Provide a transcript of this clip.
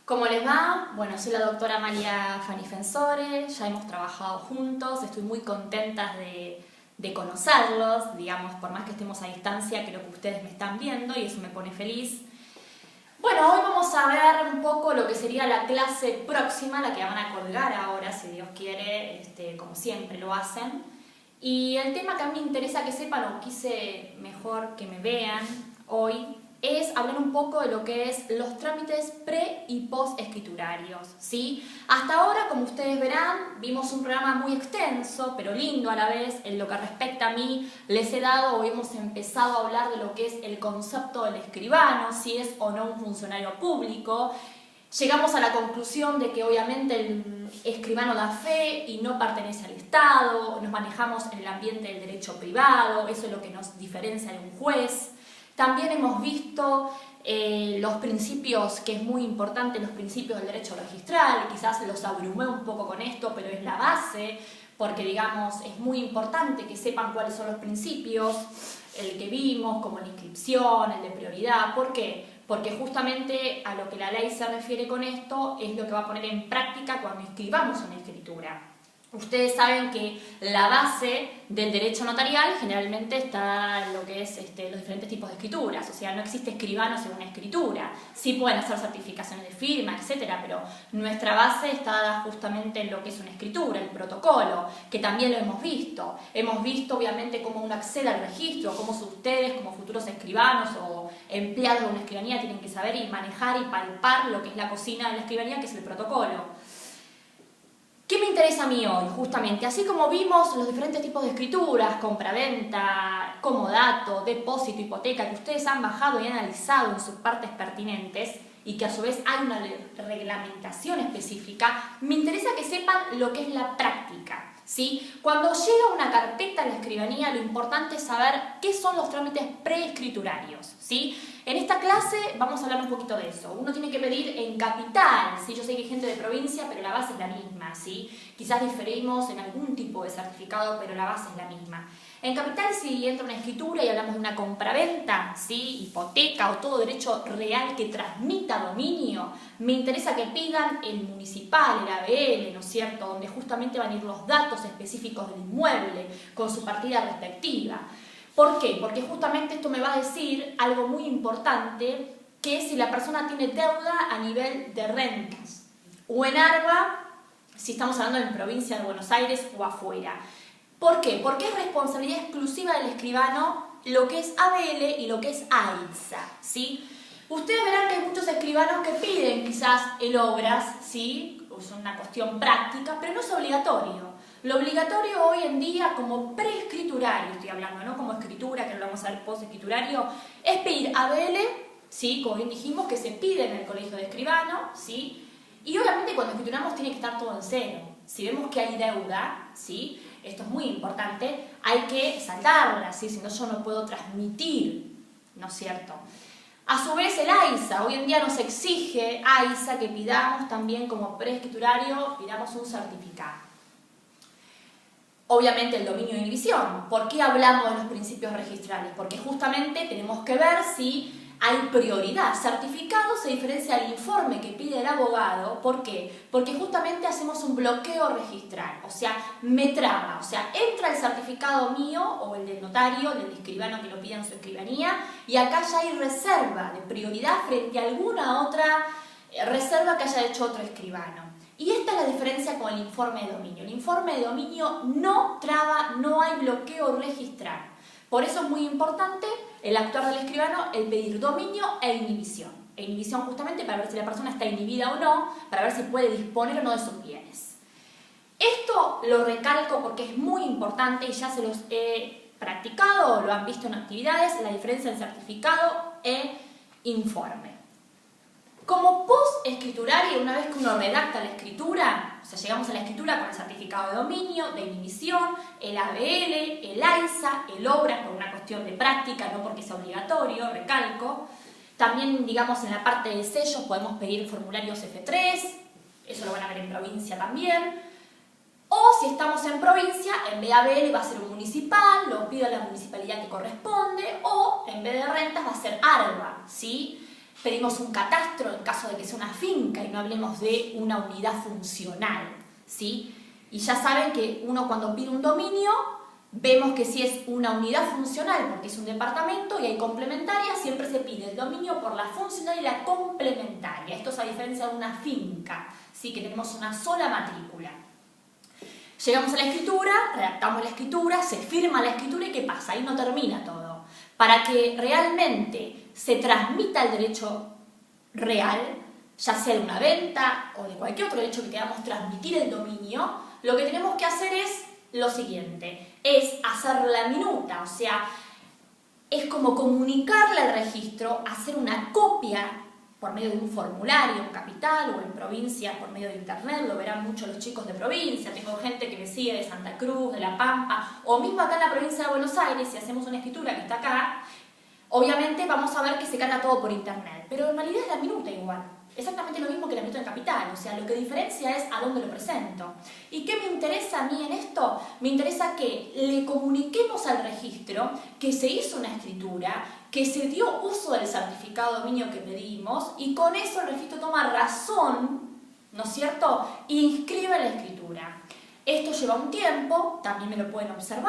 ¿Cómo les va? Bueno, soy la doctora Amalia Fanifensore, ya hemos trabajado juntos, estoy muy contenta de conocerlos, digamos, por más que estemos a distancia, creo que ustedes me están viendo y eso me pone feliz. Bueno, hoy vamos a ver un poco lo que sería la clase próxima, la que van a colgar ahora, si Dios quiere, como siempre lo hacen. Y el tema que a mí me interesa que sepan, o quise mejor que me vean hoy, es hablar un poco de lo que es los trámites pre- y post-escriturarios, ¿sí? Hasta ahora, como ustedes verán, vimos un programa muy extenso, pero lindo a la vez. En lo que respecta a mí, les he dado o hemos empezado a hablar de lo que es el concepto del escribano, si es o no un funcionario público. Llegamos a la conclusión de que obviamente el escribano da fe y no pertenece al Estado, nos manejamos en el ambiente del derecho privado, eso es lo que nos diferencia de un juez. También hemos visto los principios, que es muy importante, los principios del derecho registral, quizás los abrumé un poco con esto, pero es la base, porque digamos es muy importante que sepan cuáles son los principios, el que vimos, como la inscripción, el de prioridad. ¿Por qué? Porque justamente a lo que la ley se refiere con esto es lo que va a poner en práctica cuando escribamos una escritura. Ustedes saben que la base del derecho notarial generalmente está en lo que es los diferentes tipos de escrituras, o sea, no existe escribano sin una escritura. Sí pueden hacer certificaciones de firma, etcétera, pero nuestra base está justamente en lo que es una escritura, el protocolo, que también lo hemos visto. Hemos visto obviamente cómo uno accede al registro, cómo ustedes como futuros escribanos o empleados de una escribanía tienen que saber y manejar y palpar lo que es la cocina de la escribanía, que es el protocolo. ¿Qué me interesa a mí hoy? Justamente, así como vimos los diferentes tipos de escrituras, compraventa, comodato, depósito, hipoteca, que ustedes han bajado y analizado en sus partes pertinentes y que a su vez hay una reglamentación específica, me interesa que sepan lo que es la práctica, ¿sí? Cuando llega una carpeta a la escribanía, lo importante es saber qué son los trámites preescriturarios, ¿sí? En esta clase vamos a hablar un poquito de eso. Uno tiene que pedir en capital, ¿sí? Yo sé que hay gente de provincia, pero la base es la misma, ¿sí? Quizás diferimos en algún tipo de certificado, pero la base es la misma. En capital, si entra una escritura y hablamos de una compraventa, ¿sí? Hipoteca o todo derecho real que transmita dominio, me interesa que pidan el municipal, el ABL, ¿no es cierto?, donde justamente van a ir los datos específicos del inmueble con su partida respectiva. ¿Por qué? Porque justamente esto me va a decir algo muy importante, que es si la persona tiene deuda a nivel de rentas o en ARBA, si estamos hablando en provincia de Buenos Aires o afuera. ¿Por qué? Porque es responsabilidad exclusiva del escribano lo que es ABL y lo que es AISA, ¿sí? Ustedes verán que hay muchos escribanos que piden quizás el obras, ¿sí? Es una cuestión práctica, pero no es obligatorio. Lo obligatorio hoy en día, como preescriturario, estoy hablando, no como escritura, que lo vamos a ver post-escriturario, es pedir ABL, ¿sí? Como bien dijimos, que se pide en el colegio de escribano, ¿sí? Y obviamente cuando escrituramos tiene que estar todo en cero. Si vemos que hay deuda, ¿sí? Esto es muy importante, hay que saldarla, ¿sí? Si no, yo no puedo transmitir, ¿no es cierto? A su vez el AISA, hoy en día nos exige AISA que pidamos también como preescriturario, pidamos un certificado. Obviamente el dominio de inhibición. ¿Por qué hablamos de los principios registrales? Porque justamente tenemos que ver si hay prioridad. Certificado se diferencia del informe que pide el abogado. ¿Por qué? Porque justamente hacemos un bloqueo registral, o sea, me traba. O sea, entra el certificado mío o el del notario, del escribano que lo pida en su escribanía, y acá ya hay reserva de prioridad frente a alguna otra reserva que haya hecho otro escribano. Y esta es la diferencia con el informe de dominio. El informe de dominio no traba, no hay bloqueo registral. Por eso es muy importante el actuar del escribano, el pedir dominio e inhibición. E inhibición justamente para ver si la persona está inhibida o no, para ver si puede disponer o no de sus bienes. Esto lo recalco porque es muy importante y ya se los he practicado o lo han visto en actividades, la diferencia entre certificado e informe. Como post-escriturario, una vez que uno redacta la escritura, o sea, llegamos a la escritura con el certificado de dominio, de inhibición, el ABL, el AISA, el OBRA por una cuestión de práctica, no porque sea obligatorio, recalco. También, digamos, en la parte de sellos podemos pedir formularios F3, eso lo van a ver en provincia también. O si estamos en provincia, en vez de ABL va a ser un municipal, lo pido a la municipalidad que corresponde, o en vez de rentas va a ser ARBA, ¿sí? pedimos un catastro en caso de que sea una finca y no hablemos de una unidad funcional, ¿sí? Y ya saben que uno cuando pide un dominio, vemos que si es una unidad funcional, porque es un departamento y hay complementaria, siempre se pide el dominio por la funcional y la complementaria. Esto es a diferencia de una finca, ¿sí? Que tenemos una sola matrícula. Llegamos a la escritura, redactamos la escritura, se firma la escritura y ¿qué pasa? Ahí no termina todo. Para que realmente se transmita el derecho real, ya sea de una venta o de cualquier otro derecho que queramos transmitir el dominio, lo que tenemos que hacer es lo siguiente, es hacer la minuta, o sea, es como comunicarle al registro, hacer una copia por medio de un formulario en capital o en provincia por medio de internet, lo verán mucho los chicos de provincia, tengo gente que me sigue de Santa Cruz, de La Pampa, o mismo acá en la provincia de Buenos Aires, si hacemos una escritura que está acá, obviamente vamos a ver que se carga todo por internet, pero en realidad es la minuta igual, exactamente lo mismo que la minuta en capital, o sea, lo que diferencia es a dónde lo presento. ¿Y qué me interesa a mí en esto? Me interesa que le comuniquemos al registro que se hizo una escritura, que se dio uso del certificado de dominio que pedimos y con eso el registro toma razón, ¿no es cierto?, e inscribe la escritura. Esto lleva un tiempo, también me lo pueden observar.